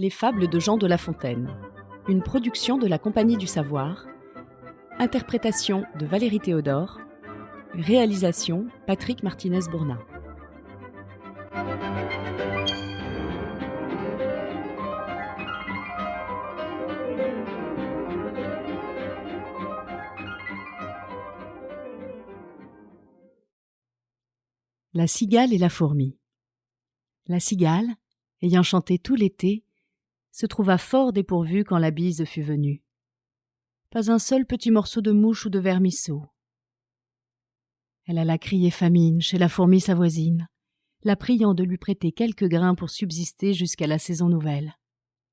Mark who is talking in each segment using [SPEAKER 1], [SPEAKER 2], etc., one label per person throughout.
[SPEAKER 1] Les fables de Jean de La Fontaine, une production de la Compagnie du Savoir, interprétation de Valérie Théodore, réalisation Patrick Martinez-Bourna. La cigale et la fourmi. La cigale, ayant chanté tout l'été, se trouva fort dépourvue quand la bise fut venue. Pas un seul petit morceau de mouche ou de vermisseau. Elle alla crier famine chez la fourmi sa voisine, la priant de lui prêter quelques grains pour subsister jusqu'à la saison nouvelle.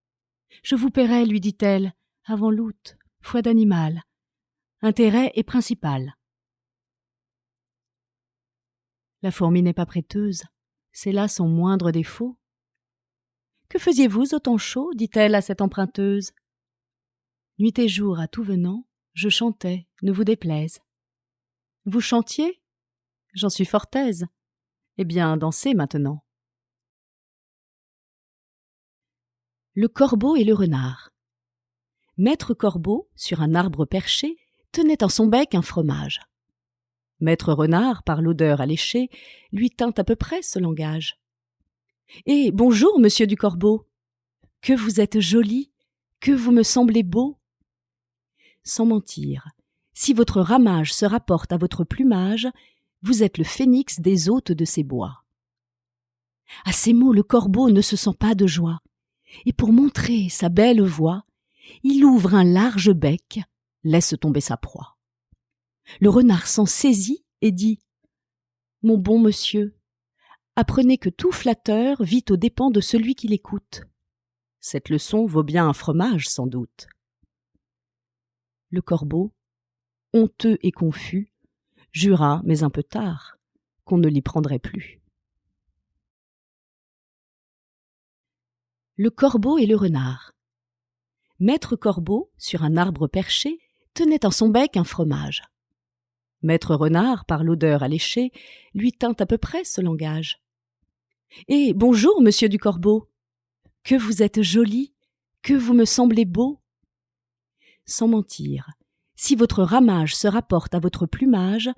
[SPEAKER 1] « Je vous paierai, lui dit-elle, avant l'août, foi d'animal. Intérêt est principal. » La fourmi n'est pas prêteuse, c'est là son moindre défaut. « Que faisiez-vous au temps chaud » dit-elle à cette emprunteuse. « Nuit et jour, à tout venant, je chantais, ne vous déplaise. »« Vous chantiez ? J'en suis fort aise. Eh bien, dansez maintenant. » Le corbeau et le renard. Maître Corbeau, sur un arbre perché, tenait en son bec un fromage. Maître Renard, par l'odeur alléchée, lui tint à peu près ce langage. « Eh, bonjour, monsieur du Corbeau. Que vous êtes joli, que vous me semblez beau. Sans mentir, si votre ramage se rapporte à votre plumage, vous êtes le phénix des hôtes de ces bois. » À ces mots, le corbeau ne se sent pas de joie, et pour montrer sa belle voix, il ouvre un large bec, laisse tomber sa proie. Le renard s'en saisit et dit « Mon bon monsieur, apprenez que tout flatteur vit aux dépens de celui qui l'écoute. Cette leçon vaut bien un fromage, sans doute. » Le corbeau, honteux et confus, jura, mais un peu tard, qu'on ne l'y prendrait plus. Le corbeau et le renard. Maître Corbeau, sur un arbre perché, tenait en son bec un fromage. Maître Renard, par l'odeur alléchée, lui tint à peu près ce langage. « Eh, bonjour, monsieur du Corbeau. Que vous êtes joli, que vous me semblez beau. Sans mentir, si votre ramage se rapporte à votre plumage,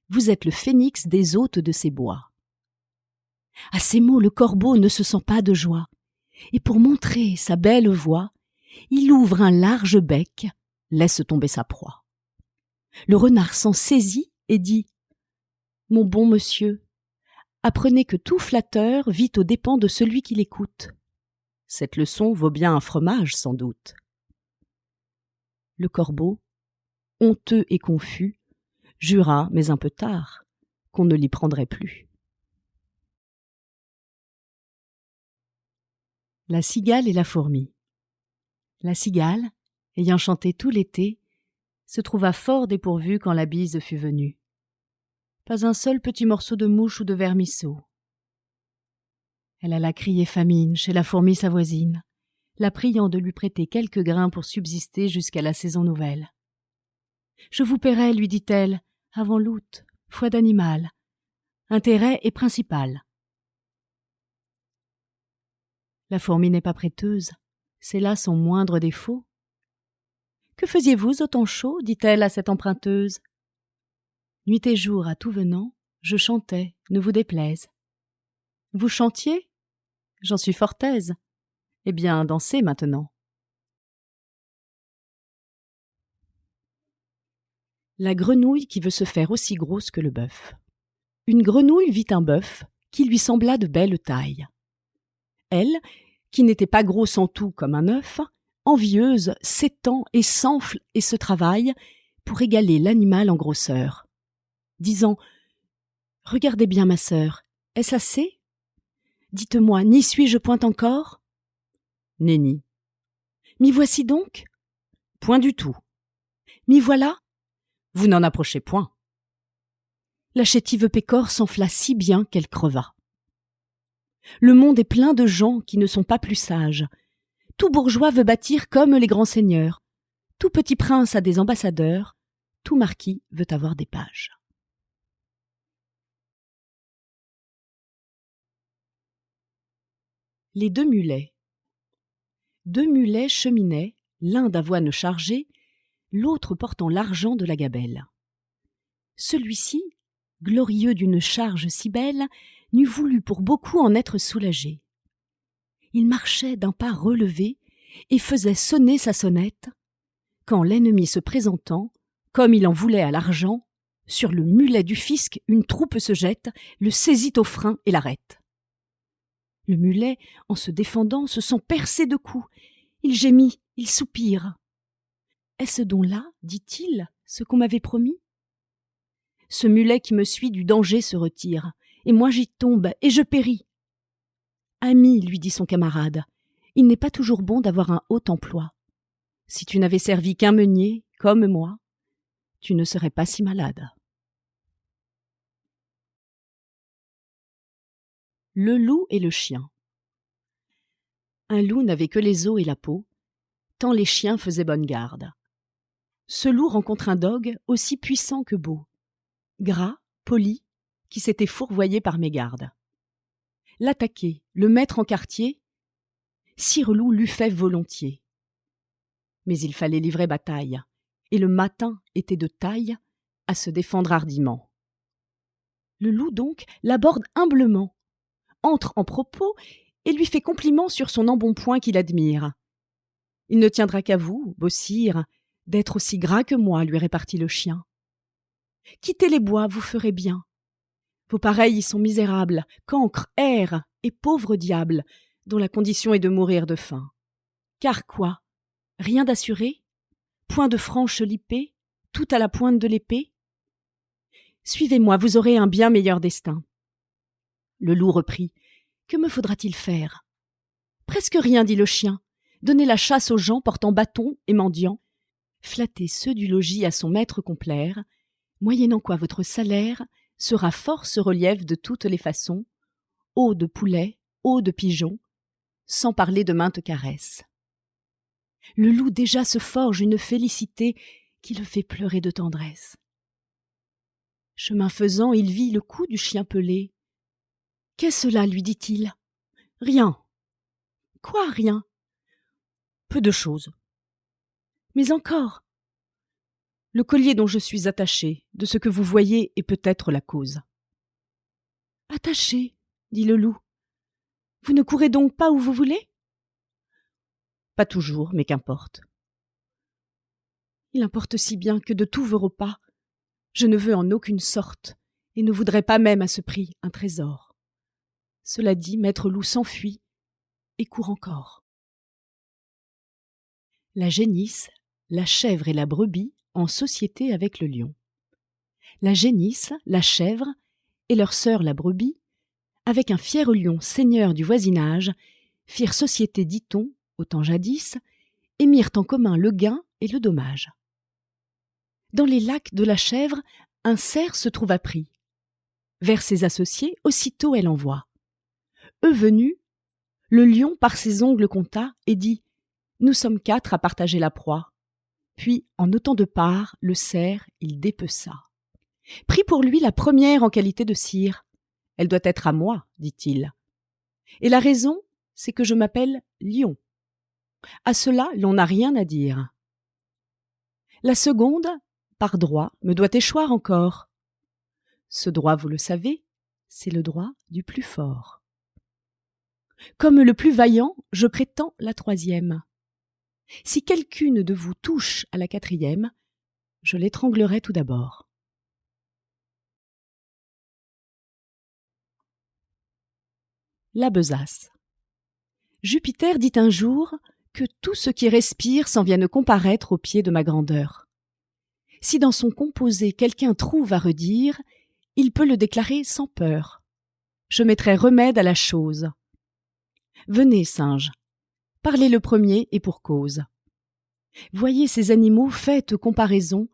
[SPEAKER 1] vous êtes le phénix des hôtes de ces bois. » À ces mots, le corbeau ne se sent pas de joie, et pour montrer sa belle voix, il ouvre un large bec, laisse tomber sa proie. Le renard s'en saisit et dit « Mon bon monsieur, apprenez que tout flatteur vit aux dépens de celui qui l'écoute. Cette leçon vaut bien un fromage, sans doute. » Le corbeau, honteux et confus, jura, mais un peu tard, qu'on ne l'y prendrait plus. La cigale et la fourmi. La cigale, ayant chanté tout l'été, se trouva fort dépourvue quand la bise fut venue. Pas un seul petit morceau de mouche ou de vermisseau. Elle alla crier famine chez la fourmi sa voisine, la priant de lui prêter quelques grains pour subsister jusqu'à la saison nouvelle. « Je vous paierai, lui dit-elle, avant l'août, foi d'animal. Intérêt est principal. » La fourmi n'est pas prêteuse, c'est là son moindre défaut. « Que faisiez-vous au temps chaud » dit-elle à cette emprunteuse. « Nuit et jour, à tout venant, je chantais, ne vous déplaise. »« Vous chantiez ? J'en suis fort aise. Eh bien, dansez maintenant. » La grenouille qui veut se faire aussi grosse que le bœuf. Une grenouille vit un bœuf qui lui sembla de belle taille. Elle, qui n'était pas grosse en tout comme un œuf, envieuse, s'étend et s'enfle et se travaille pour égaler l'animal en grosseur, disant « Regardez bien ma sœur, est-ce assez ? Dites-moi, n'y suis-je point encore ? » « Nenni. »« M'y voici donc ? » ?»« Point du tout. »« M'y voilà ? » ?»« Vous n'en approchez point. » La chétive pécore s'enfla si bien qu'elle creva. Le monde est plein de gens qui ne sont pas plus sages. Tout bourgeois veut bâtir comme les grands seigneurs. Tout petit prince a des ambassadeurs. Tout marquis veut avoir des pages. Les deux mulets. 2 mulets cheminaient, l'un d'avoine chargé, l'autre portant l'argent de la gabelle. Celui-ci, glorieux d'une charge si belle, n'eût voulu pour beaucoup en être soulagé. Il marchait d'un pas relevé et faisait sonner sa sonnette, quand l'ennemi se présentant, comme il en voulait à l'argent, sur le mulet du fisc une troupe se jette, le saisit au frein et l'arrête. Le mulet, en se défendant, se sent percé de coups. Il gémit, il soupire. « Est-ce donc là, dit-il, ce qu'on m'avait promis ? Ce mulet qui me suit du danger se retire, et moi j'y tombe, et je péris. »« Ami, lui dit son camarade, il n'est pas toujours bon d'avoir un haut emploi. Si tu n'avais servi qu'un meunier, comme moi, tu ne serais pas si malade. » Le loup et le chien. Un loup n'avait que les os et la peau, tant les chiens faisaient bonne garde. Ce loup rencontre un dogue aussi puissant que beau, gras, poli, qui s'était fourvoyé par mégarde. L'attaquer, le mettre en quartier, Sire Loup l'eût fait volontiers. Mais il fallait livrer bataille, et le mâtin était de taille à se défendre hardiment. Le loup donc l'aborde humblement, entre en propos et lui fait compliment sur son embonpoint qu'il admire. « Il ne tiendra qu'à vous, beau sire, d'être aussi gras que moi, lui répartit le chien. Quittez les bois, vous ferez bien. Vos pareils y sont misérables, cancres, hères et pauvres diables, dont la condition est de mourir de faim. Car quoi ? Rien d'assuré ? Point de franche lippée, tout à la pointe de l'épée ? Suivez-moi, vous aurez un bien meilleur destin. » Le loup reprit. « Que me faudra-t-il faire ? » Presque rien, dit le chien. Donner la chasse aux gens portant bâton et mendiant, flatter ceux du logis à son maître complaire, moyennant quoi votre salaire sera force relief de toutes les façons, eau de poulet, eau de pigeon, sans parler de maintes caresses. Le loup déjà se forge une félicité qui le fait pleurer de tendresse. Chemin faisant, il vit le cou du chien pelé. « Qu'est-ce là ? lui dit-il. « Rien. » « Quoi, rien ? » « Peu de choses. »« Mais encore. » « Le collier dont je suis attaché, de ce que vous voyez est peut-être la cause. »« Attaché, dit le loup. Vous ne courez donc pas où vous voulez ? » ?»« Pas toujours, mais qu'importe. »« Il importe si bien que de tous vos repas, je ne veux en aucune sorte, et ne voudrais pas même à ce prix un trésor. » Cela dit, maître loup s'enfuit et court encore. La génisse, la chèvre et la brebis en société avec le lion. La génisse, la chèvre et leur sœur la brebis, avec un fier lion seigneur du voisinage, firent société, dit-on, au temps jadis, et mirent en commun le gain et le dommage. Dans les lacs de la chèvre, un cerf se trouva pris. Vers ses associés, aussitôt elle envoie. Eux venus, le lion par ses ongles compta et dit « Nous sommes 4 à partager la proie. » Puis, en autant de parts, le cerf, il dépeça. Prit pour lui la première en qualité de sire. « Elle doit être à moi, dit-il. Et la raison, c'est que je m'appelle Lion. À cela, l'on n'a rien à dire. La seconde, par droit, me doit échoir encore. Ce droit, vous le savez, c'est le droit du plus fort. Comme le plus vaillant, je prétends la troisième. Si quelqu'une de vous touche à la quatrième, je l'étranglerai tout d'abord. » La besace. Jupiter dit un jour que tout ce qui respire s'en vienne comparaître aux pieds de ma grandeur. Si dans son composé quelqu'un trouve à redire, il peut le déclarer sans peur. Je mettrai remède à la chose. Venez, singe, parlez le premier et pour cause. Voyez ces animaux, faites comparaison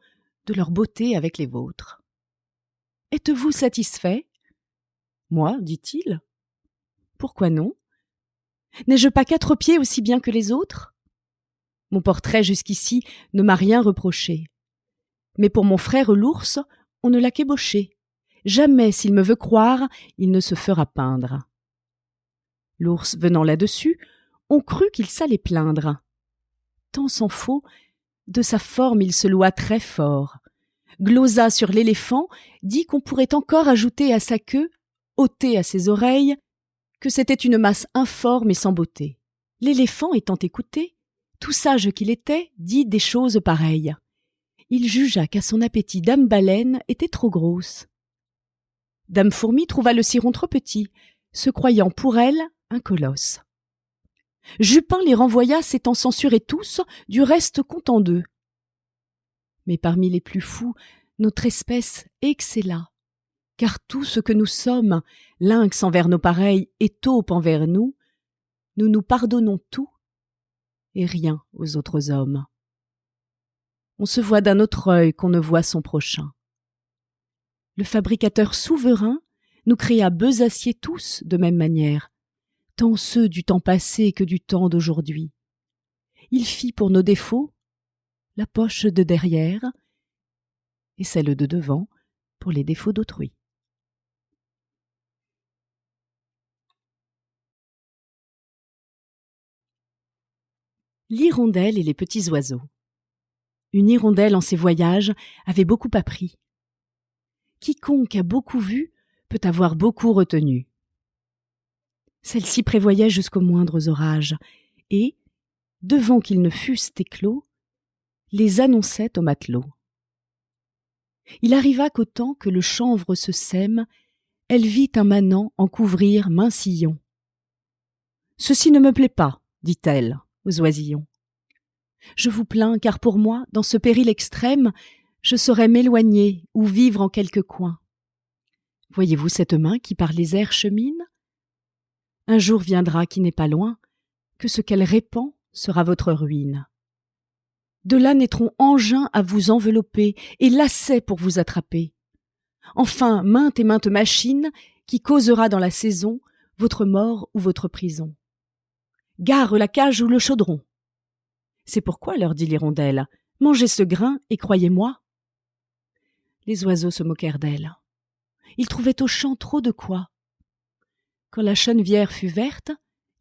[SPEAKER 1] de leur beauté avec les vôtres. Êtes-vous satisfait ? Moi, dit-il. Pourquoi non ? N'ai-je pas 4 pieds aussi bien que les autres ? Mon portrait jusqu'ici ne m'a rien reproché. Mais pour mon frère l'ours, on ne l'a qu'ébauché. Jamais, s'il me veut croire, il ne se fera peindre. L'ours venant là-dessus, On crut qu'il s'allait plaindre. Tant s'en faut, de sa forme il se loua très fort. Glosa sur l'éléphant, dit qu'on pourrait encore ajouter à sa queue, ôter à ses oreilles, que c'était une masse informe et sans beauté. L'éléphant étant écouté, tout sage qu'il était, dit des choses pareilles. Il jugea qu'à son appétit Dame Baleine était trop grosse. Dame Fourmi trouva le ciron trop petit, se croyant pour elle un colosse. Jupin les renvoya s'étant censurés tous, du reste content d'eux. Mais parmi les plus fous, notre espèce excella, car tout ce que nous sommes, lynx envers nos pareils et taupe envers nous, nous nous pardonnons tout et rien aux autres hommes. On se voit d'un autre œil qu'on ne voit son prochain. Le fabricateur souverain nous créa besaciers tous de même manière, tant ceux du temps passé que du temps d'aujourd'hui. Il fit pour nos défauts la poche de derrière et celle de devant pour les défauts d'autrui. L'hirondelle et les petits oiseaux. Une hirondelle en ses voyages avait beaucoup appris. Quiconque a beaucoup vu peut avoir beaucoup retenu. Celle-ci prévoyait jusqu'aux moindres orages et, devant qu'ils ne fussent éclos, les annonçait aux matelots. Il arriva qu'au temps que le chanvre se sème, elle vit un manant en couvrir maint sillon. « Ceci ne me plaît pas, dit-elle aux oisillons. Je vous plains, car pour moi, dans ce péril extrême, je saurais m'éloigner ou vivre en quelque coin. Voyez-vous cette main qui par les airs chemine? Un jour viendra qui n'est pas loin, que ce qu'elle répand sera votre ruine. De là naîtront engins à vous envelopper et lacets pour vous attraper. Enfin, mainte et mainte machine qui causera dans la saison votre mort ou votre prison. Gare la cage ou le chaudron. C'est pourquoi, leur dit l'hirondelle, mangez ce grain et croyez-moi. Les oiseaux se moquèrent d'elle. Ils trouvaient au champ trop de quoi. Quand la chenevière fut verte,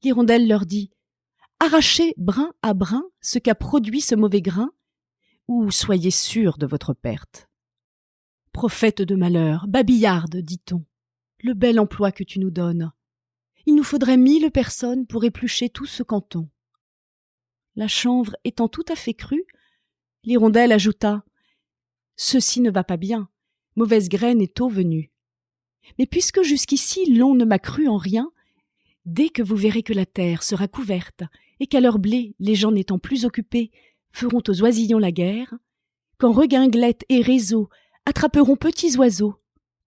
[SPEAKER 1] l'hirondelle leur dit « Arrachez brin à brin ce qu'a produit ce mauvais grain, ou soyez sûrs de votre perte. » Prophète de malheur, babillarde, dit-on, le bel emploi que tu nous donnes. Il nous faudrait 1000 personnes pour éplucher tout ce canton. La chanvre étant tout à fait crue, l'hirondelle ajouta « Ceci ne va pas bien, mauvaise graine est tôt venue. Mais puisque jusqu'ici l'on ne m'a cru en rien, dès que vous verrez que la terre sera couverte et qu'à leur blé, les gens n'étant plus occupés, feront aux oisillons la guerre, quand redingolettes et réseaux attraperont petits oiseaux,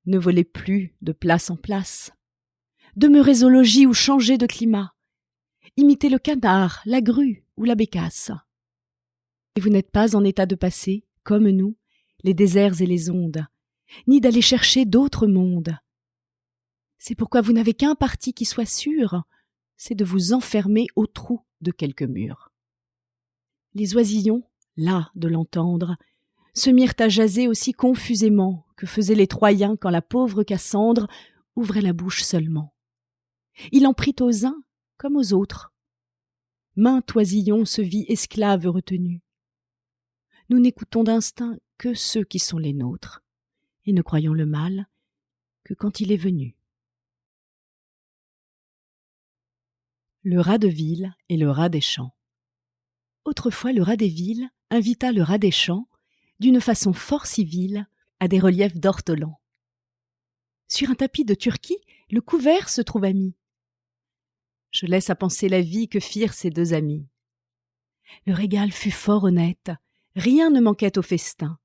[SPEAKER 1] ne volez plus de place en place. Demeurez au logis ou changez de climat. Imitez le canard, la grue ou la bécasse. Et vous n'êtes pas en état de passer, comme nous, les déserts et les ondes, ni d'aller chercher d'autres mondes. C'est pourquoi vous n'avez qu'un parti qui soit sûr, c'est de vous enfermer au trou de quelque mur. » Les oisillons, las de l'entendre, se mirent à jaser aussi confusément que faisaient les Troyens quand la pauvre Cassandre ouvrait la bouche seulement. Il en prit aux uns comme aux autres. Maint oisillon se vit esclave retenu. Nous n'écoutons d'instinct que ceux qui sont les nôtres, et ne croyons le mal que quand il est venu. Le rat de ville et le rat des champs. Autrefois, le rat des villes invita le rat des champs, d'une façon fort civile, à des reliefs d'ortolans. Sur un tapis de Turquie, le couvert se trouva mis. Je laisse à penser la vie que firent ces deux amis. Le régal fut fort honnête, rien ne manquait au festin.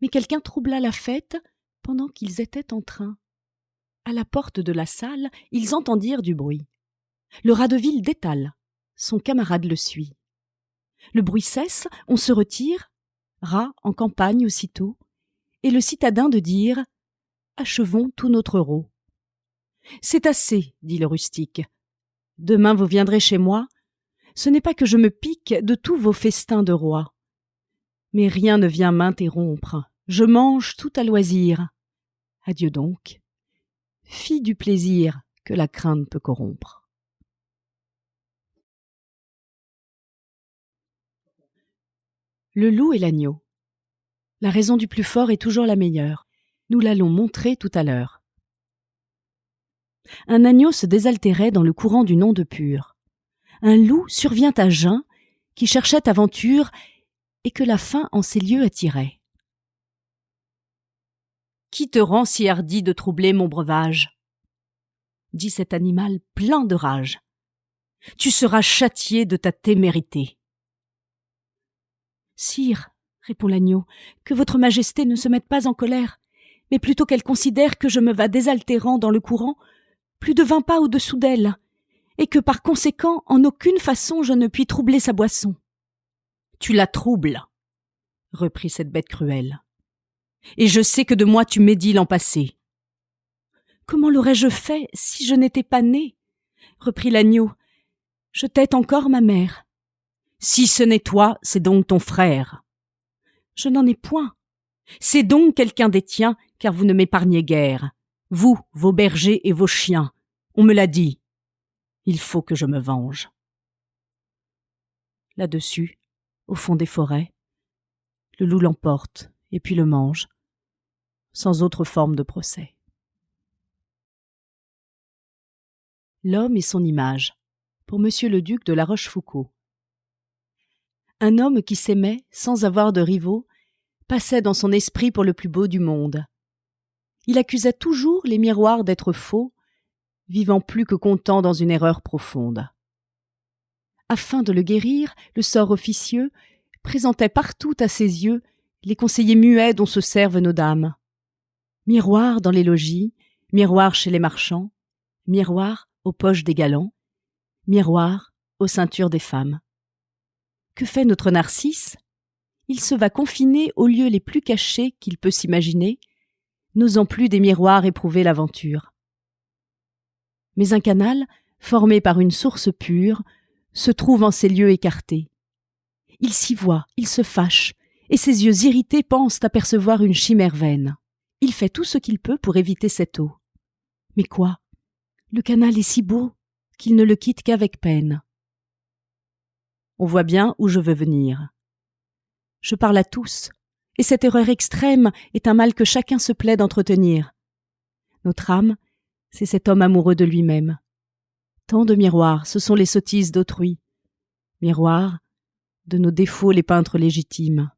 [SPEAKER 1] Mais quelqu'un troubla la fête pendant qu'ils étaient en train. À la porte de la salle, ils entendirent du bruit. Le rat de ville détale, son camarade le suit. Le bruit cesse, on se retire, rat en campagne aussitôt, et le citadin de dire « Achevons tout notre rôt. »« C'est assez, dit le rustique. Demain vous viendrez chez moi. Ce n'est pas que je me pique de tous vos festins de roi. Mais rien ne vient m'interrompre. Je mange tout à loisir. Adieu donc. Fille du plaisir que la crainte peut corrompre. » Le loup et l'agneau. La raison du plus fort est toujours la meilleure. Nous l'allons montrer tout à l'heure. Un agneau se désaltérait dans le courant d'une onde pure. Un loup survient à jeun, qui cherchait aventure et que la faim en ces lieux attirait. « Qui te rend si hardi de troubler mon breuvage ?» dit cet animal plein de rage. « Tu seras châtié de ta témérité. » « Sire, répond l'agneau, que votre majesté ne se mette pas en colère, mais plutôt qu'elle considère que je me vas désaltérant dans le courant, plus de 20 pas au-dessous d'elle, et que par conséquent, en aucune façon je ne puis troubler sa boisson. »« Tu la troubles, reprit cette bête cruelle, et je sais que de moi tu médis l'an passé. »« Comment l'aurais-je fait si je n'étais pas né ?» reprit l'agneau. « Je tette encore ma mère. »« Si ce n'est toi, c'est donc ton frère. »« Je n'en ai point. »« C'est donc quelqu'un des tiens, car vous ne m'épargnez guère. Vous, vos bergers et vos chiens. On me l'a dit. Il faut que je me venge. » Là-dessus, au fond des forêts, le loup l'emporte et puis le mange, sans autre forme de procès. L'homme et son image, pour Monsieur le duc de La Rochefoucauld. Un homme qui s'aimait, sans avoir de rivaux, passait dans son esprit pour le plus beau du monde. Il accusait toujours les miroirs d'être faux, vivant plus que content dans une erreur profonde. Afin de le guérir, le sort officieux présentait partout à ses yeux les conseillers muets dont se servent nos dames. Miroir dans les logis, miroir chez les marchands, miroir aux poches des galants, miroir aux ceintures des femmes. Que fait notre Narcisse ? Il se va confiner aux lieux les plus cachés qu'il peut s'imaginer, n'osant plus des miroirs éprouver l'aventure. Mais un canal, formé par une source pure, se trouve en ces lieux écartés. Il s'y voit, il se fâche, et ses yeux irrités pensent apercevoir une chimère vaine. Il fait tout ce qu'il peut pour éviter cette eau. Mais quoi ? Le canal est si beau qu'il ne le quitte qu'avec peine. On voit bien où je veux venir. Je parle à tous, et cette erreur extrême est un mal que chacun se plaît d'entretenir. Notre âme, c'est cet homme amoureux de lui-même. Tant de miroirs, ce sont les sottises d'autrui. Miroirs, de nos défauts les peintres légitimes.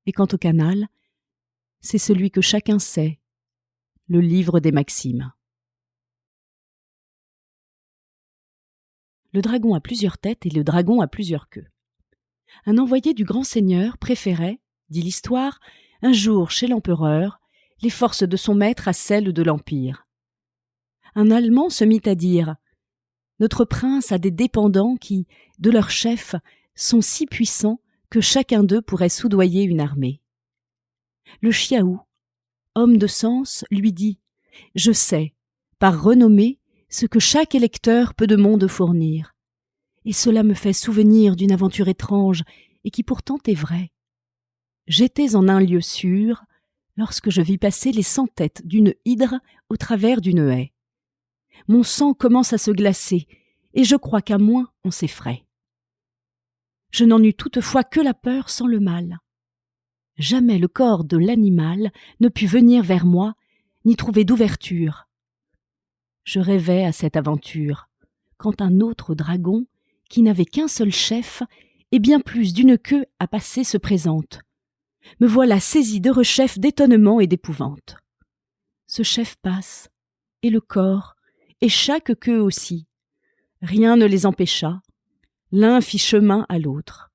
[SPEAKER 1] Et quant au canal, c'est celui que chacun sait, le livre des maximes. Le dragon a plusieurs têtes et le dragon a plusieurs queues. Un envoyé du grand seigneur préférait, dit l'histoire, un jour chez l'empereur, les forces de son maître à celles de l'empire. Un Allemand se mit à dire « Notre prince a des dépendants qui, de leur chef, sont si puissants que chacun d'eux pourrait soudoyer une armée. » Le Chiaoux, homme de sens, lui dit « Je sais, par renommée, ce que chaque électeur peut de monde fournir. Et cela me fait souvenir d'une aventure étrange et qui pourtant est vraie. J'étais en un lieu sûr lorsque je vis passer les 100 têtes d'une hydre au travers d'une haie. Mon sang commence à se glacer et je crois qu'à moins on s'effraie. Je n'en eus toutefois que la peur sans le mal. Jamais le corps de l'animal ne put venir vers moi ni trouver d'ouverture. Je rêvais à cette aventure, quand un autre dragon, qui n'avait qu'un seul chef, et bien plus d'une queue à passer se présente. Me voilà saisi de rechef d'étonnement et d'épouvante. Ce chef passe, et le corps, et chaque queue aussi. Rien ne les empêcha, l'un fit chemin à l'autre.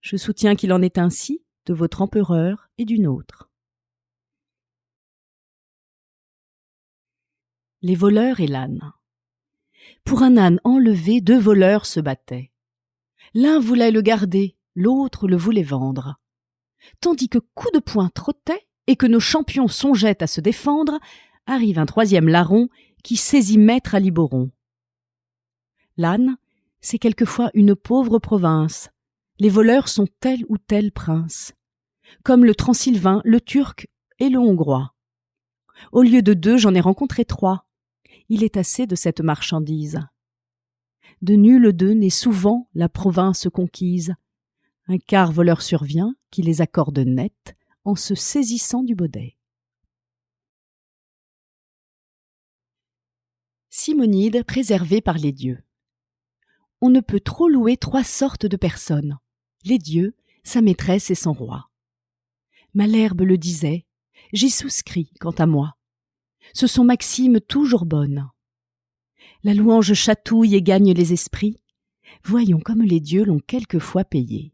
[SPEAKER 1] Je soutiens qu'il en est ainsi de votre empereur et du nôtre. Les voleurs et l'âne. Pour un âne enlevé, 2 voleurs se battaient. L'un voulait le garder, l'autre le voulait vendre. Tandis que coup de poing trottait et que nos champions songeaient à se défendre, arrive un 3e larron qui saisit maître à Liboron. L'âne, c'est quelquefois une pauvre province. Les voleurs sont tel ou tel prince, comme le Transylvain, le Turc et le Hongrois. Au lieu de 2, j'en ai rencontré 3. Il est assez de cette marchandise. De nul d'eux n'est souvent la province conquise. Un quart voleur survient qui les accorde net en se saisissant du baudet. Simonide préservée par les dieux. On ne peut trop louer 3 sortes de personnes, les dieux, sa maîtresse et son roi. Malherbe le disait, j'y souscris quant à moi. Ce sont maximes toujours bonnes. La louange chatouille et gagne les esprits. Voyons comme les dieux l'ont quelquefois payé.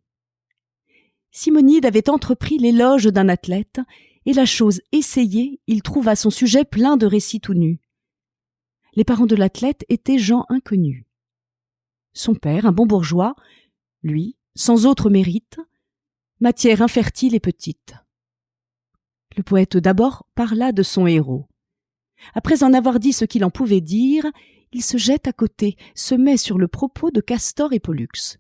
[SPEAKER 1] Simonide avait entrepris l'éloge d'un athlète, et la chose essayée, il trouva son sujet plein de récits tout nus. Les parents de l'athlète étaient gens inconnus. Son père, un bon bourgeois, lui, sans autre mérite, matière infertile et petite. Le poète d'abord parla de son héros. Après en avoir dit ce qu'il en pouvait dire, il se jette à côté, se met sur le propos de Castor et Pollux.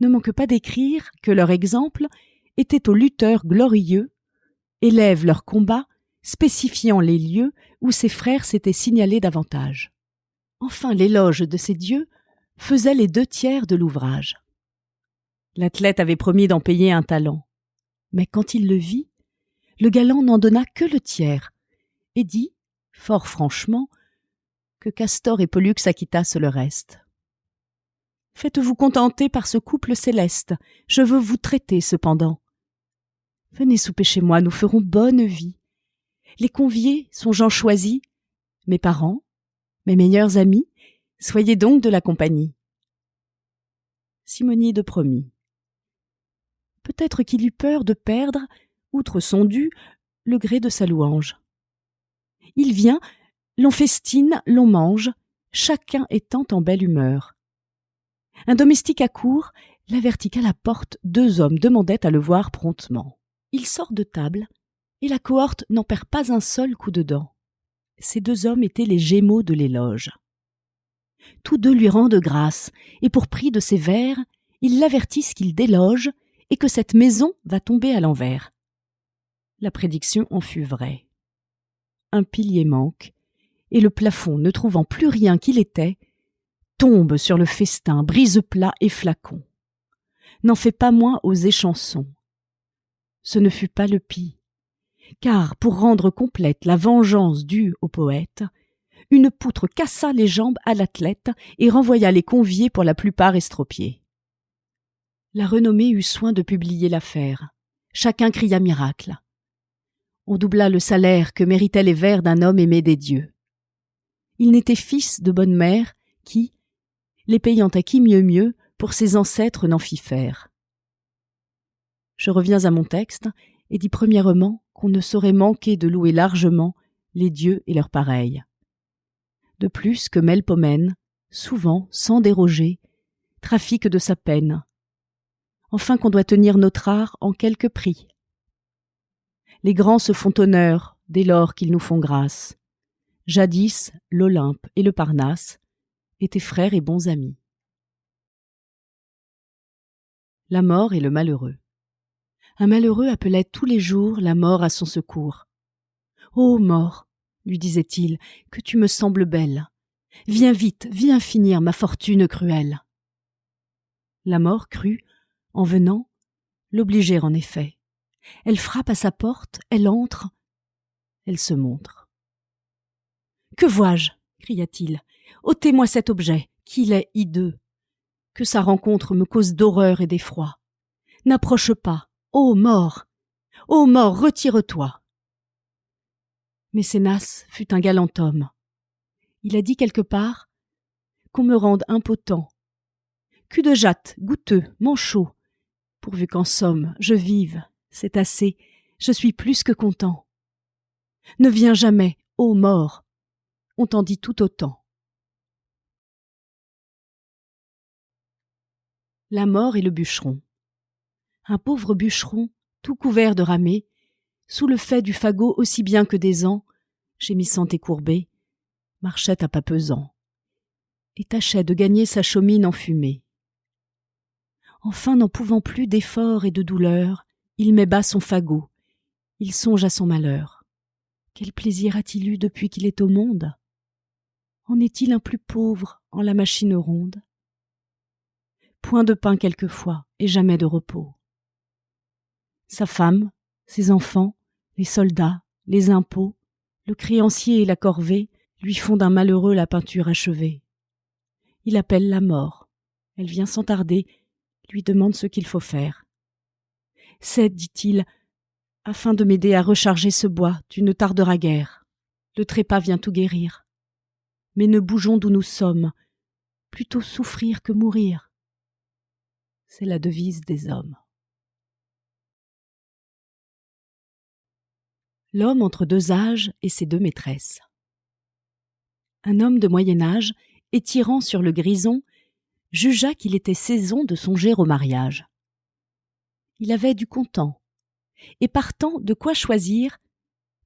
[SPEAKER 1] Ne manque pas d'écrire que leur exemple était aux lutteurs glorieux, élève leur combat, spécifiant les lieux où ses frères s'étaient signalés davantage. Enfin, l'éloge de ces dieux faisait les 2/3 de l'ouvrage. L'athlète avait promis d'en payer un talent, mais quand il le vit, le galant n'en donna que le tiers, et dit, fort franchement, que Castor et Pollux acquittassent le reste. Faites-vous contenter par ce couple céleste, je veux vous traiter cependant. Venez souper chez moi, nous ferons bonne vie. Les conviés sont gens choisis, mes parents, mes meilleurs amis, soyez donc de la compagnie. Simonide promit. Peut-être qu'il eut peur de perdre, outre son dû, le gré de sa louange. Il vient, l'on festine, l'on mange, chacun étant en belle humeur. Un domestique accourt, l'avertit qu'à la porte 2 hommes demandaient à le voir promptement. Il sort de table, et la cohorte n'en perd pas un seul coup de dent. Ces 2 hommes étaient les Gémeaux de l'éloge. Tous 2 lui rendent grâce, et pour prix de ses vers, ils l'avertissent qu'il déloge et que cette maison va tomber à l'envers. La prédiction en fut vraie. Un pilier manque, et le plafond, ne trouvant plus rien qu'il était, tombe sur le festin, brise-plats et flacons. N'en fait pas moins aux échansons. Ce ne fut pas le pis, car pour rendre complète la vengeance due au poète, une poutre cassa les jambes à l'athlète et renvoya les conviés pour la plupart estropiés. La renommée eut soin de publier l'affaire. Chacun cria miracle. On doubla le salaire que méritaient les vers d'un homme aimé des dieux. Il n'était fils de bonne mère qui, les payant à qui mieux, pour ses ancêtres n'en fit faire. Je reviens à mon texte et dis premièrement qu'on ne saurait manquer de louer largement les dieux et leurs pareils. De plus que Melpomène, souvent, sans déroger, trafique de sa peine. Enfin qu'on doit tenir notre art en quelque prix. Les grands se font honneur dès lors qu'ils nous font grâce. Jadis, l'Olympe et le Parnasse étaient frères et bons amis. La mort et le malheureux. Un malheureux appelait tous les jours la mort à son secours. « Ô mort, lui disait-il, que tu me sembles belle. Viens vite, viens finir ma fortune cruelle. » La mort crut, en venant, l'obliger en effet. Elle frappe à sa porte, elle entre, elle se montre. « Que vois-je » cria-t-il. « Ôtez-moi cet objet, qu'il est hideux. Que sa rencontre me cause d'horreur et d'effroi. N'approche pas, ô mort, retire-toi. » Mécénas fut un galant homme. Il a dit quelque part qu'on me rende impotent. Cul de jatte, goûteux, manchot, pourvu qu'en somme je vive, c'est assez, je suis plus que content. Ne viens jamais, ô mort, on t'en dit tout autant. La mort et le bûcheron. Un pauvre bûcheron, tout couvert de ramée, sous le fait du fagot aussi bien que des ans, gémissant et courbé, marchait à pas pesants, et tâchait de gagner sa chaumine enfumée. Enfin, n'en pouvant plus d'effort et de douleur, il met bas son fagot, il songe à son malheur. Quel plaisir a-t-il eu depuis qu'il est au monde? En est-il un plus pauvre en la machine ronde? Point de pain quelquefois, et jamais de repos. Sa femme, ses enfants, les soldats, les impôts, le créancier et la corvée lui font d'un malheureux la peinture achevée. Il appelle la mort. Elle vient sans tarder, lui demande ce qu'il faut faire. « C'est, dit-il, afin de m'aider à recharger ce bois, tu ne tarderas guère. Le trépas vient tout guérir. Mais ne bougeons d'où nous sommes, plutôt souffrir que mourir. » C'est la devise des hommes. L'homme entre deux âges et ses deux maîtresses. Un homme de moyen âge, étirant sur le grison, jugea qu'il était saison de songer au mariage. Il avait du content, et partant de quoi choisir,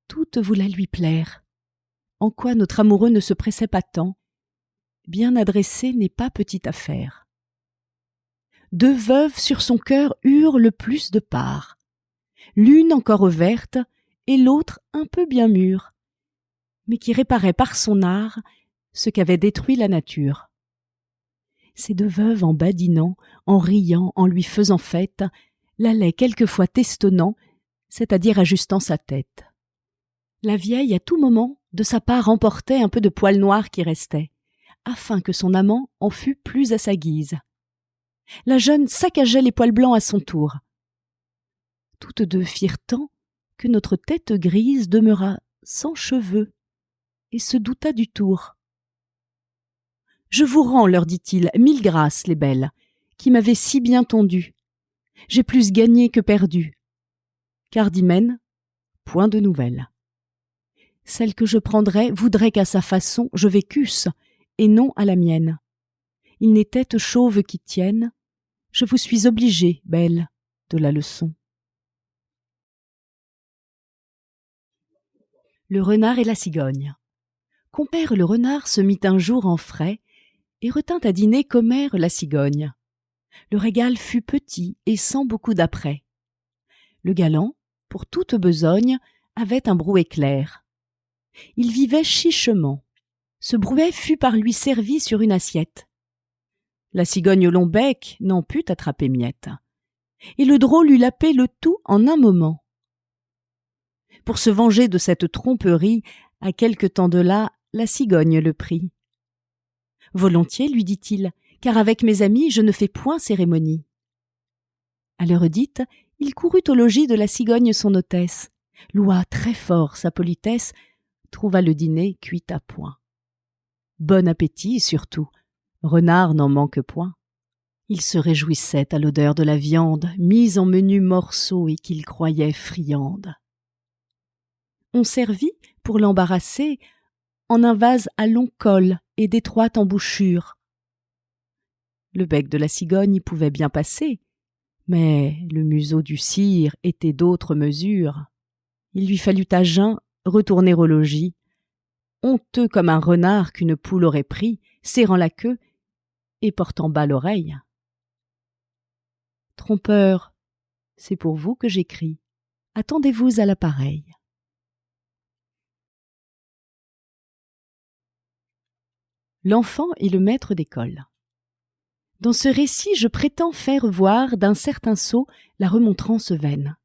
[SPEAKER 1] toute voulait lui plaire. En quoi notre amoureux ne se pressait pas tant, bien adressé n'est pas petite affaire. Deux veuves sur son cœur eurent le plus de part, l'une encore verte et l'autre un peu bien mûre, mais qui réparait par son art ce qu'avait détruit la nature. Ces deux veuves, en badinant, en riant, en lui faisant fête, l'allaient quelquefois testonnant, c'est-à-dire ajustant sa tête. La vieille, à tout moment, de sa part emportait un peu de poil noir qui restait, afin que son amant en fût plus à sa guise. La jeune saccageait les poils blancs à son tour. Toutes deux firent tant que notre tête grise demeura sans cheveux et se douta du tour. « Je vous rends, leur dit-il, 1000 grâces, les belles, qui m'avez si bien tondu. J'ai plus gagné que perdu. Car d'hymen, point de nouvelles. Celle que je prendrais voudrait qu'à sa façon je vécusse, et non à la mienne. Il n'est tête chauve qui tienne, je vous suis obligée, belle, de la leçon. » Le renard et la cigogne. Compère le renard se mit un jour en frais et retint à dîner commère la cigogne. Le régal fut petit et sans beaucoup d'apprêt. Le galant, pour toute besogne, avait un brouet clair. Il vivait chichement. Ce brouet fut par lui servi sur une assiette. La cigogne au long bec n'en put attraper miette. Et le drôle eut lapé le tout en un moment. Pour se venger de cette tromperie, à quelque temps de là, la cigogne le prit. « Volontiers, lui dit-il, car avec mes amis je ne fais point cérémonie. » À l'heure dite, il courut au logis de la cigogne son hôtesse, loua très fort sa politesse, trouva le dîner cuit à point. Bon appétit surtout, renard n'en manque point. Il se réjouissait à l'odeur de la viande, mise en menus morceaux et qu'il croyait friande. On servit, pour l'embarrasser, en un vase à long col et d'étroite embouchure. Le bec de la cigogne y pouvait bien passer, mais le museau du cire était d'autre mesure. Il lui fallut à jeun retourner au logis, honteux comme un renard qu'une poule aurait pris, serrant la queue et portant bas l'oreille. « Trompeur, c'est pour vous que j'écris. Attendez-vous à l'appareil. » L'enfant et le maître d'école. Dans ce récit, je prétends faire voir d'un certain sot la remontrance vaine.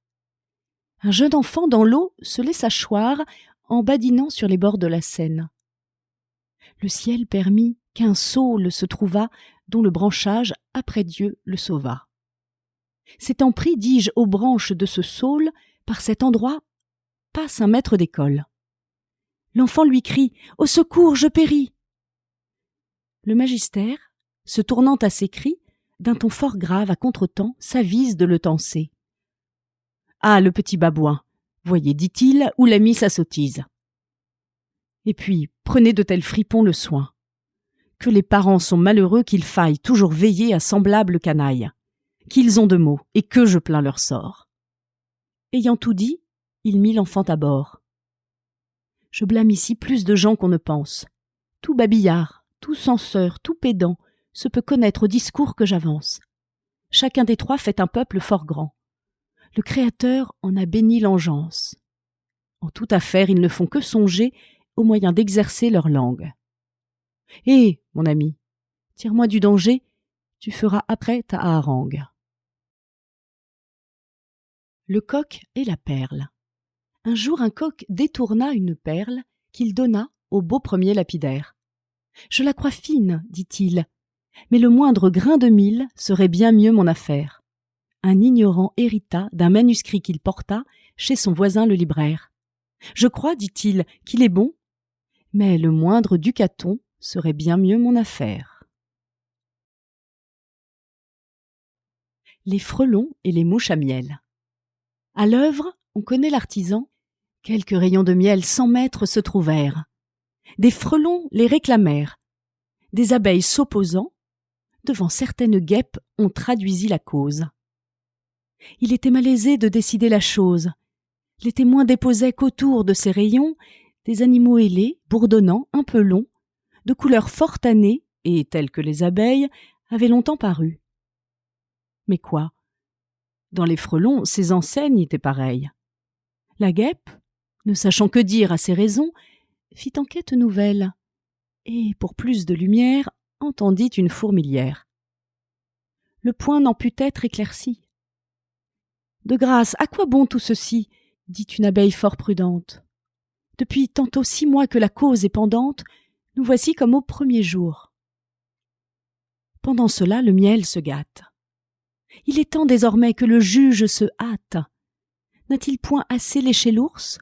[SPEAKER 1] Un jeune enfant dans l'eau se laissa choir en badinant sur les bords de la Seine. Le ciel permit qu'un saule se trouva dont le branchage, après Dieu, le sauva. S'étant pris, dis-je, aux branches de ce saule, par cet endroit passe un maître d'école. L'enfant lui crie « Au secours, je péris !» Le magister, se tournant à ses cris, d'un ton fort grave à contretemps, s'avise de le tancer. « Ah, le petit babouin, voyez, dit-il, où l'a mis sa sottise. Et puis, prenez de tels fripons le soin. Que les parents sont malheureux qu'il faille toujours veiller à semblable canaille, qu'ils ont de maux, et que je plains leur sort. » Ayant tout dit, il mit l'enfant à bord. Je blâme ici plus de gens qu'on ne pense. Tout babillard, tout censeur, tout pédant, se peut connaître au discours que j'avance. Chacun des trois fait un peuple fort grand. Le Créateur en a béni l'engeance. En toute affaire, ils ne font que songer au moyen d'exercer leur langue. Mon ami, tire-moi du danger, tu feras après ta harangue. Le coq et la perle. Un jour, un coq détourna une perle qu'il donna au beau premier lapidaire. « Je la crois fine, dit-il, mais le moindre grain de mil serait bien mieux mon affaire. » Un ignorant hérita d'un manuscrit qu'il porta chez son voisin le libraire. « Je crois, dit-il, qu'il est bon, mais le moindre ducaton serait bien mieux mon affaire. » Les frelons et les mouches à miel. À l'œuvre, on connaît l'artisan. Quelques rayons de miel 100 mètres se trouvèrent. Des frelons les réclamèrent. Des abeilles s'opposant, devant certaines guêpes, on traduisit la cause. Il était malaisé de décider la chose. Les témoins déposaient qu'autour de ces rayons, des animaux ailés, bourdonnants, un peu longs, de couleur fort tannée et tels que les abeilles, avaient longtemps paru. Mais quoi? Dans les frelons, ces enseignes étaient pareilles. La guêpe, ne sachant que dire à ces raisons, fit enquête nouvelle, et pour plus de lumière, entendit une fourmilière. Le point n'en put être éclairci. « De grâce, à quoi bon tout ceci ?» dit une abeille fort prudente. « Depuis tantôt 6 mois que la cause est pendante, nous voici comme au premier jour. » Pendant cela, le miel se gâte. Il est temps désormais que le juge se hâte. N'a-t-il point assez léché l'ours?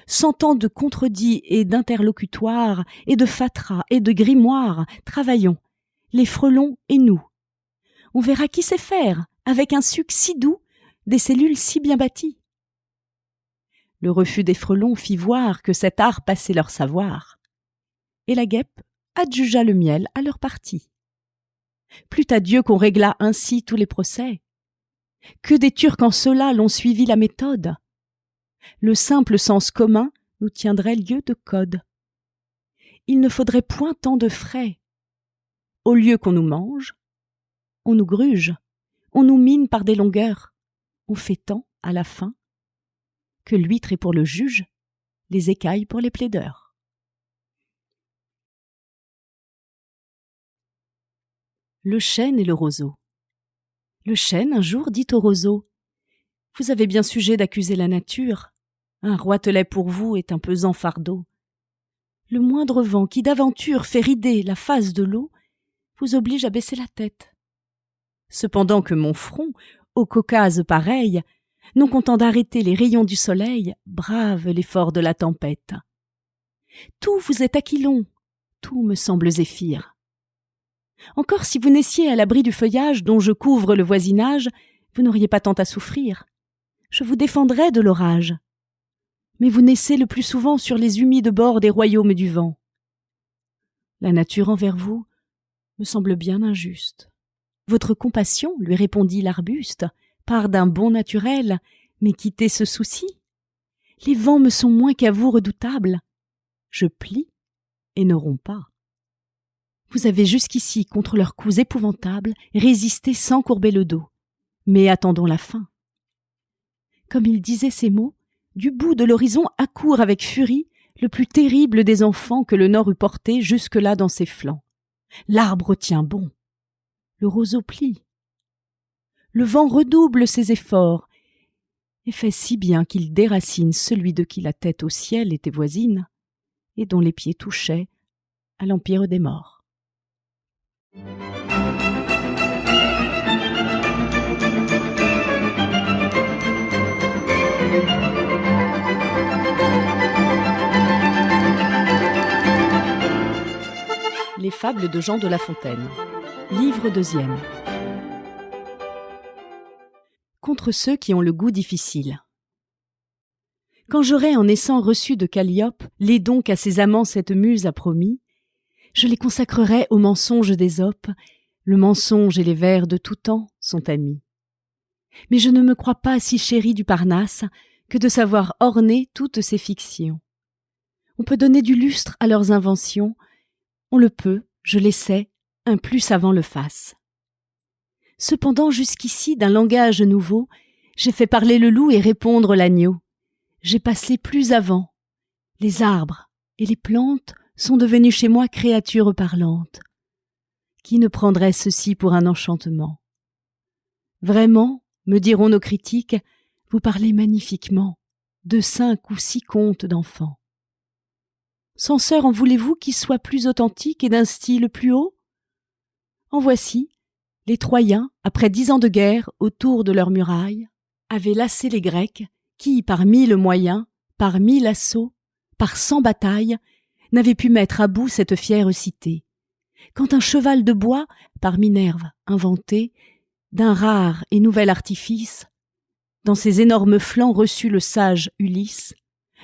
[SPEAKER 1] 100 ans de contredits et d'interlocutoires, et de fatras et de grimoires, travaillons, les frelons et nous. On verra qui sait faire, avec un suc si doux, des cellules si bien bâties. Le refus des frelons fit voir que cet art passait leur savoir, et la guêpe adjugea le miel à leur parti. Plût à Dieu qu'on réglât ainsi tous les procès. Que des Turcs en cela l'ont suivi la méthode. Le simple sens commun nous tiendrait lieu de code. Il ne faudrait point tant de frais. Au lieu qu'on nous mange, on nous gruge, on nous mine par des longueurs, on fait tant, à la fin, que l'huître est pour le juge, les écailles pour les plaideurs. Le chêne et le roseau. Le chêne, un jour, dit au roseau : « Vous avez bien sujet d'accuser la nature. Un roitelet pour vous est un pesant fardeau. Le moindre vent qui d'aventure fait rider la face de l'eau vous oblige à baisser la tête. Cependant que mon front, au Caucase pareil, non content d'arrêter les rayons du soleil, brave l'effort de la tempête. Tout vous est aquilon, tout me semble zéphyr. Encore si vous naissiez à l'abri du feuillage dont je couvre le voisinage, vous n'auriez pas tant à souffrir. Je vous défendrais de l'orage. Mais vous naissez le plus souvent sur les humides bords des royaumes du vent. La nature envers vous me semble bien injuste. Votre compassion, lui répondit l'arbuste, part d'un bon naturel, mais quittez ce souci. Les vents me sont moins qu'à vous redoutables. Je plie et ne romps pas. Vous avez jusqu'ici, contre leurs coups épouvantables, résisté sans courber le dos. Mais attendons la fin. Comme il disait ces mots, du bout de l'horizon accourt avec furie le plus terrible des enfants que le Nord eût porté jusque-là dans ses flancs. L'arbre tient bon. Le roseau plie. Le vent redouble ses efforts et fait si bien qu'il déracine celui de qui la tête au ciel était voisine et dont les pieds touchaient à l'empire des morts. Les fables de Jean de La Fontaine. Livre 2e. Contre ceux qui ont le goût difficile. Quand j'aurai en naissant reçu de Calliope les dons qu'à ses amants cette muse a promis, je les consacrerai au mensonge d'Ésope. Le mensonge et les vers de tout temps sont amis. Mais je ne me crois pas si chérie du Parnasse que de savoir orner toutes ces fictions. On peut donner du lustre à leurs inventions, on le peut, je l'essaie, un plus savant le fasse. Cependant, jusqu'ici, d'un langage nouveau, j'ai fait parler le loup et répondre l'agneau. J'ai passé plus avant. Les arbres et les plantes sont devenus chez moi créatures parlantes. Qui ne prendrait ceci pour un enchantement? Vraiment, me diront nos critiques, vous parlez magnifiquement de 5 ou 6 contes d'enfants. Censeur, en voulez-vous qui soit plus authentique et d'un style plus haut? En voici, les Troyens, après 10 ans de guerre autour de leurs murailles, avaient lassé les Grecs qui, par 1000 moyens, par 1000 assauts, par 100 batailles, n'avaient pu mettre à bout cette fière cité. Quand un cheval de bois, par Minerve inventé, d'un rare et nouvel artifice, dans ses énormes flancs reçut le sage Ulysse,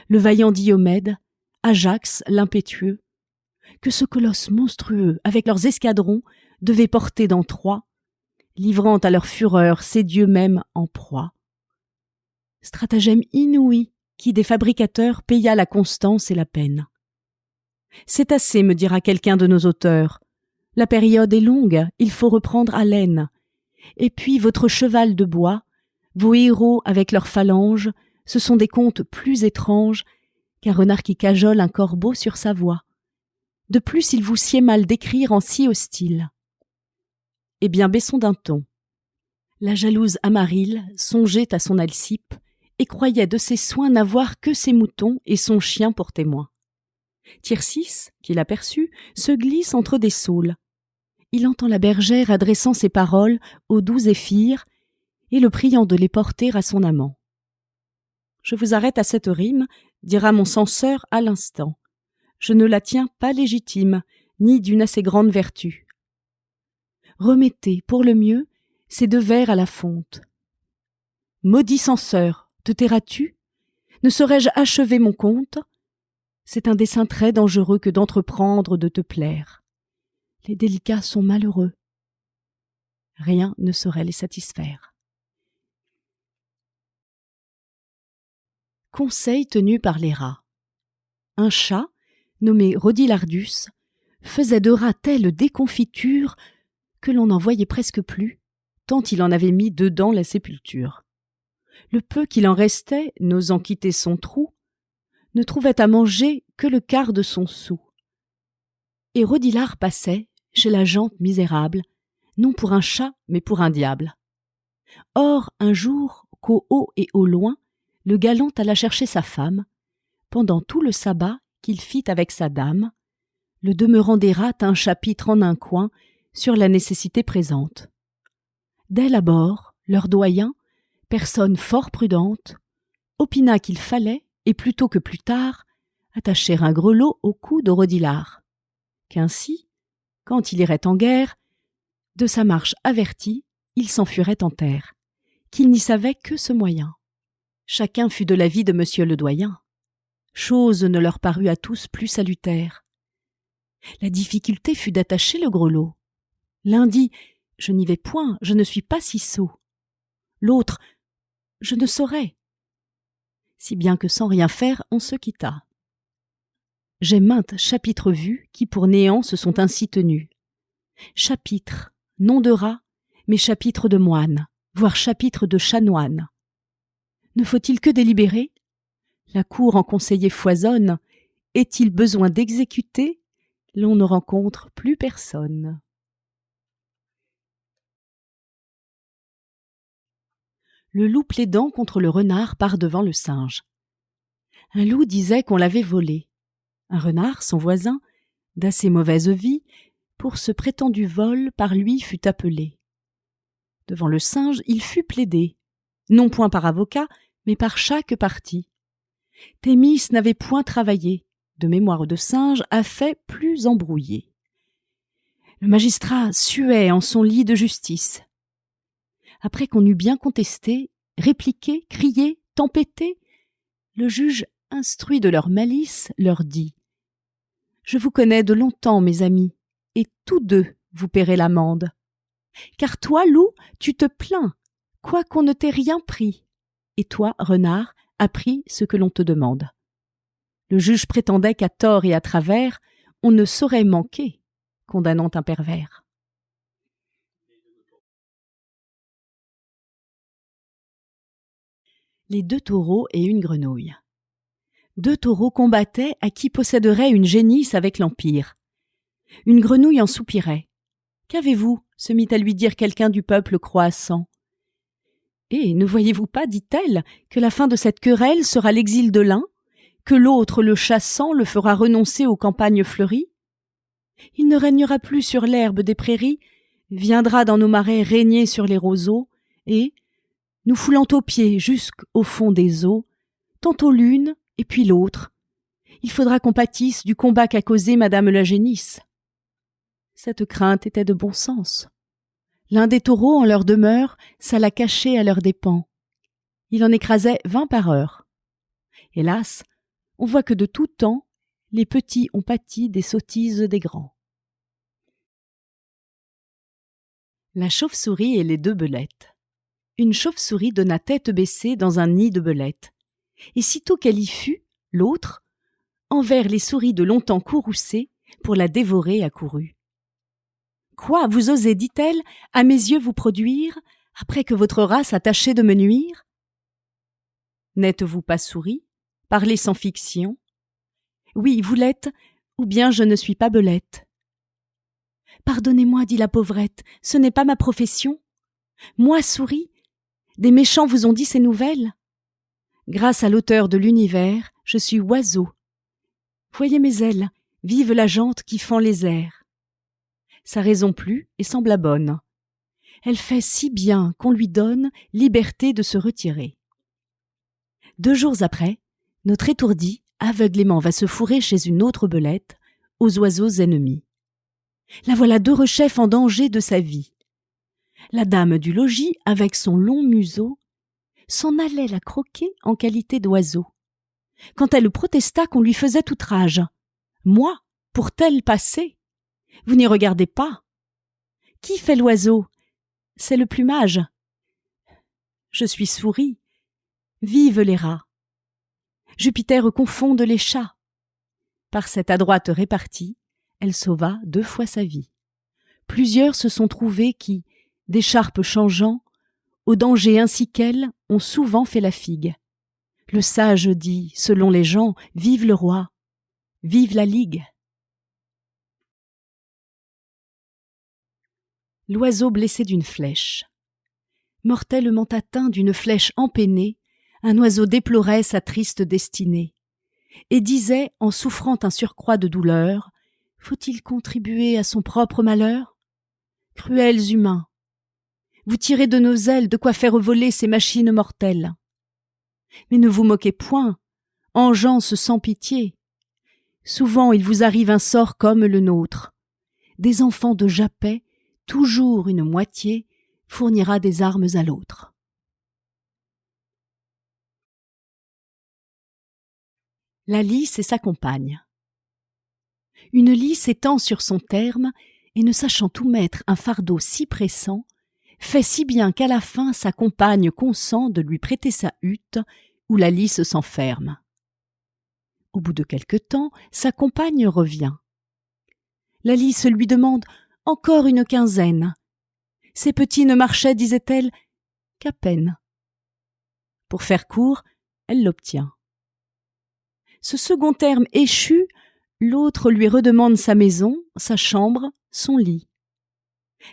[SPEAKER 1] le vaillant Diomède, Ajax l'impétueux, que ce colosse monstrueux, avec leurs escadrons, devait porter dans Troie, livrant à leur fureur ses dieux mêmes en proie. Stratagème inouï qui des fabricateurs paya la constance et la peine. C'est assez, me dira quelqu'un de nos auteurs. La période est longue, il faut reprendre haleine. Et puis votre cheval de bois, vos héros avec leurs phalanges, ce sont des contes plus étranges qu'un renard qui cajole un corbeau sur sa voie. De plus, il vous sied mal d'écrire en si hostile. Eh bien, baissons d'un ton. La jalouse Amarylle songeait à son Alcippe et croyait de ses soins n'avoir que ses moutons et son chien pour témoin. Tircis, qui l'aperçut, se glisse entre des saules. Il entend la bergère adressant ses paroles au doux Zéphyr et le priant de les porter à son amant. Je vous arrête à cette rime, dira mon censeur à l'instant. Je ne la tiens pas légitime, ni d'une assez grande vertu. Remettez, pour le mieux, ces 2 vers à la fonte. Maudit censeur, te tairas-tu? Ne saurais-je achever mon conte? C'est un dessein très dangereux que d'entreprendre de te plaire. Les délicats sont malheureux. Rien ne saurait les satisfaire. Conseil tenu par les rats. Un chat, nommé Rodilardus, faisait de rats telle déconfiture que l'on n'en voyait presque plus, tant il en avait mis dedans la sépulture. Le peu qu'il en restait, n'osant quitter son trou, ne trouvait à manger que le quart de son sou. Et Rodilard passait, chez la gente misérable, non pour un chat, mais pour un diable. Or, un jour, qu'au haut et au loin, le galant alla chercher sa femme, pendant tout le sabbat qu'il fit avec sa dame, le demeurant des rats un chapitre en un coin sur la nécessité présente. Dès l'abord, leur doyen, personne fort prudente, opina qu'il fallait, et plutôt que plus tard, attacher un grelot au cou de Rodilard, qu'ainsi, quand il irait en guerre, de sa marche averti, il s'enfuirait en terre, qu'il n'y savait que ce moyen. Chacun fut de l'avis de monsieur le doyen. Chose ne leur parut à tous plus salutaire. La difficulté fut d'attacher le grelot. L'un dit « Je n'y vais point, je ne suis pas si sot ». L'autre « Je ne saurais ». Si bien que sans rien faire, on se quitta. J'ai maintes chapitres vus qui pour néant se sont ainsi tenus. Chapitres, nom de rat, mais chapitres de moine, voire chapitres de chanoine. Ne faut-il que délibérer? La cour en conseillers foisonne. Est-il besoin d'exécuter? L'on ne rencontre plus personne. Le loup plaidant contre le renard part devant le singe. Un loup disait qu'on l'avait volé. Un renard, son voisin, d'assez mauvaise vie, pour ce prétendu vol par lui fut appelé. Devant le singe, il fut plaidé, non point par avocat, mais par chaque partie. Thémis n'avait point travaillé, de mémoire de singe a fait plus embrouillé. Le magistrat suait en son lit de justice. Après qu'on eut bien contesté, répliqué, crié, tempêté, le juge, instruit de leur malice, leur dit « Je vous connais de longtemps, mes amis, et tous 2 vous paierez l'amende. Car toi, loup, tu te plains, quoiqu'on ne t'ait rien pris, et toi, renard, as pris ce que l'on te demande. » Le juge prétendait qu'à tort et à travers, on ne saurait manquer, condamnant un pervers. Les 2 taureaux et une grenouille. 2 taureaux combattaient à qui posséderait une génisse avec l'Empire. Une grenouille en soupirait. « Qu'avez-vous » se mit à lui dire quelqu'un du peuple croissant. Et ne voyez-vous pas, dit-elle, que la fin de cette querelle sera l'exil de l'un, que l'autre, le chassant, le fera renoncer aux campagnes fleuries? Il ne régnera plus sur l'herbe des prairies, viendra dans nos marais régner sur les roseaux, et, nous foulant aux pieds jusqu'au fond des eaux, tantôt l'une et puis l'autre, il faudra qu'on pâtisse du combat qu'a causé madame la génisse. Cette crainte était de bon sens. L'un des taureaux en leur demeure s'alla cacher à leurs dépens. Il en écrasait 20 par heure. Hélas, on voit que de tout temps, les petits ont pâti des sottises des grands. La chauve-souris et les 2 belettes. Une chauve-souris donna tête baissée dans un nid de belettes. Et sitôt qu'elle y fut, l'autre, envers les souris de longtemps courroucées, pour la dévorer accourut. « Quoi, vous osez, dit-elle, à mes yeux vous produire, après que votre race a tâché de me nuire? N'êtes-vous pas souris? Parlez sans fiction. Oui, vous l'êtes, ou bien je ne suis pas belette. Pardonnez-moi, dit la pauvrette, ce n'est pas ma profession. Moi, souris, des méchants vous ont dit ces nouvelles. Grâce à l'auteur de l'univers, je suis oiseau. Voyez mes ailes, vive la jante qui fend les airs. Sa raison plut et sembla bonne. Elle fait si bien qu'on lui donne liberté de se retirer. 2 jours après, notre étourdi, aveuglément, va se fourrer chez une autre belette, aux oiseaux ennemis. La voilà derechef en danger de sa vie. La dame du logis, avec son long museau, s'en allait la croquer en qualité d'oiseau. Quand elle protesta qu'on lui faisait outrage. Moi, pour tel passé, vous n'y regardez pas. Qui fait l'oiseau? C'est le plumage. Je suis souris. Vive les rats. Jupiter confonde les chats. Par cette adroite répartie, elle sauva 2 fois sa vie. Plusieurs se sont trouvés qui, d'écharpe changeant, au danger ainsi qu'elle, ont souvent fait la figue. Le sage dit, selon les gens, vive le roi, vive la ligue. L'oiseau blessé d'une flèche. Mortellement atteint d'une flèche empennée, un oiseau déplorait sa triste destinée, et disait, en souffrant un surcroît de douleur, « Faut-il contribuer à son propre malheur? Cruels humains, vous tirez de nos ailes de quoi faire voler ces machines mortelles. Mais ne vous moquez point, engeance sans pitié. Souvent il vous arrive un sort comme le nôtre. Des enfants de Japet, toujours une moitié, fournira des armes à l'autre. » La lys et sa compagne. Une lys étant sur son terme, et ne sachant tout mettre un fardeau si pressant, fait si bien qu'à la fin sa compagne consent de lui prêter sa hutte, où la lys s'enferme. Au bout de quelque temps, sa compagne revient. La lys lui demande encore une quinzaine. Ces petits ne marchaient, disait-elle, qu'à peine. Pour faire court, elle l'obtient. Ce second terme échu, l'autre lui redemande sa maison, sa chambre, son lit.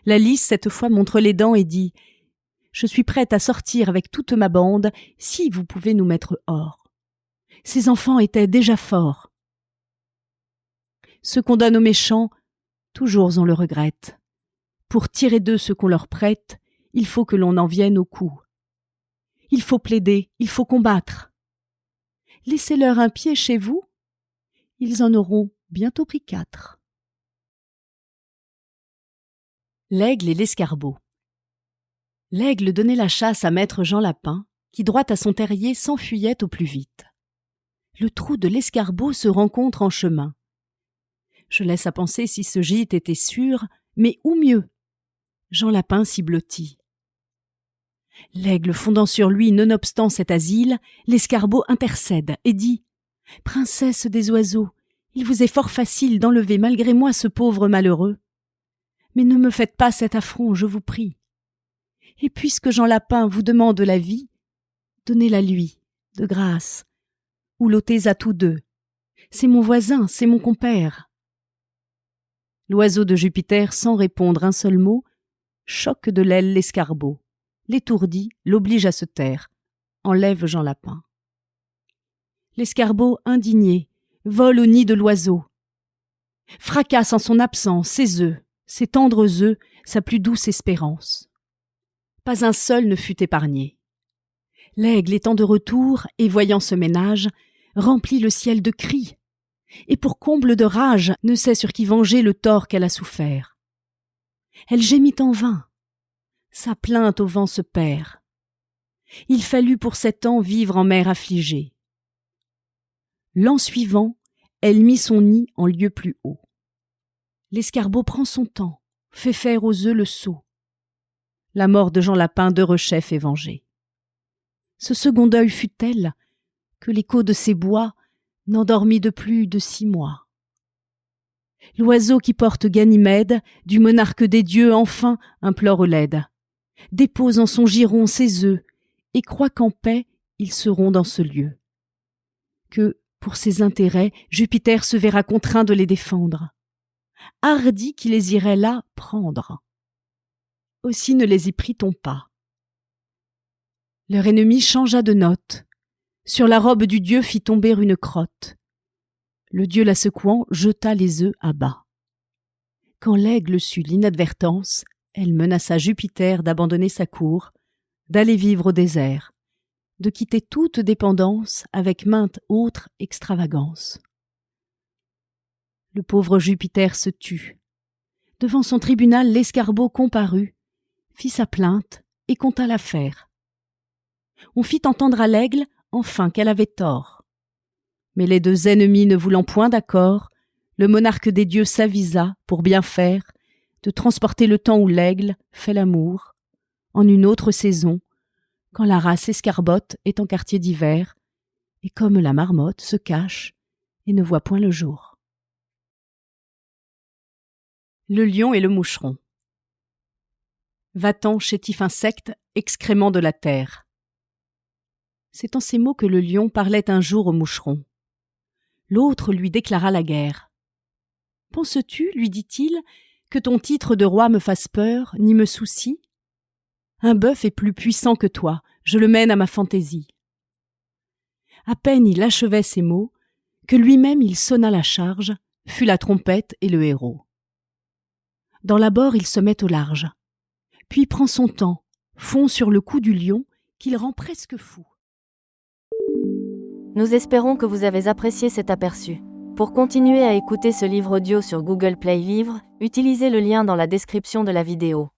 [SPEAKER 1] La lys, cette fois, montre les dents et dit « Je suis prête à sortir avec toute ma bande, si vous pouvez nous mettre hors. Ces enfants étaient déjà forts. » Ceux qu'on donne aux méchants, toujours on le regrette. Pour tirer d'eux ce qu'on leur prête, il faut que l'on en vienne au coup. Il faut plaider, il faut combattre. Laissez-leur un pied chez vous, ils en auront bientôt pris 4. L'aigle et l'escarbot. L'aigle donnait la chasse à maître Jean Lapin, qui droit à son terrier s'enfuyait au plus vite. Le trou de l'escarbot se rencontre en chemin. Je laisse à penser si ce gîte était sûr, mais où mieux? Jean Lapin s'y blottit. L'aigle fondant sur lui nonobstant cet asile, l'escarbot intercède et dit « Princesse des oiseaux, il vous est fort facile d'enlever malgré moi ce pauvre malheureux. Mais ne me faites pas cet affront, je vous prie. Et puisque Jean Lapin vous demande la vie, donnez-la lui, de grâce, ou l'ôtez à tous deux. C'est mon voisin, c'est mon compère. » L'oiseau de Jupiter, sans répondre un seul mot, choque de l'aile l'escarbot, l'étourdit, l'oblige à se taire, enlève Jean Lapin. L'escarbot, indigné, vole au nid de l'oiseau, fracasse en son absence ses œufs, ses tendres œufs, sa plus douce espérance. Pas un seul ne fut épargné. L'aigle étant de retour et voyant ce ménage, remplit le ciel de cris, et pour comble de rage ne sait sur qui venger le tort qu'elle a souffert. Elle gémit en vain, sa plainte au vent se perd. Il fallut pour 7 ans vivre en mer affligée. L'an suivant, elle mit son nid en lieu plus haut. L'escarbot prend son temps, fait faire aux œufs le saut. La mort de Jean Lapin Derechef est vengée. Ce second deuil fut tel que l'écho de ces bois n'endormit de plus de 6 mois. L'oiseau qui porte Ganymède, du monarque des dieux enfin implore l'aide, dépose en son giron ses œufs, et croit qu'en paix ils seront dans ce lieu. Que, pour ses intérêts, Jupiter se verra contraint de les défendre. Hardi qui les irait là prendre. Aussi ne les y prit-on pas. Leur ennemi changea de note. Sur la robe du dieu fit tomber une crotte. Le dieu la secouant jeta les œufs à bas. Quand l'aigle sut l'inadvertance, elle menaça Jupiter d'abandonner sa cour, d'aller vivre au désert, de quitter toute dépendance avec mainte autre extravagance. Le pauvre Jupiter se tut. Devant son tribunal, l'escarbot comparut, fit sa plainte et conta l'affaire. On fit entendre à l'aigle, enfin, qu'elle avait tort. Mais les 2 ennemis ne voulant point d'accord, le monarque des dieux s'avisa, pour bien faire, de transporter le temps où l'aigle fait l'amour, en une autre saison, quand la race escarbotte est en quartier d'hiver, et comme la marmotte se cache et ne voit point le jour. Le lion et le moucheron. Va-t'en, chétif insecte, excrément de la terre. C'est en ces mots que le lion parlait un jour au moucheron. L'autre lui déclara la guerre. « Penses-tu, lui dit-il, que ton titre de roi me fasse peur, ni me soucie ? Un bœuf est plus puissant que toi, je le mène à ma fantaisie. » À peine il achevait ces mots, que lui-même il sonna la charge, fut la trompette et le héros. Dans l'abord il se met au large, puis prend son temps, fond sur le cou du lion, qu'il rend presque fou.
[SPEAKER 2] Nous espérons que vous avez apprécié cet aperçu. Pour continuer à écouter ce livre audio sur Google Play Livres, utilisez le lien dans la description de la vidéo.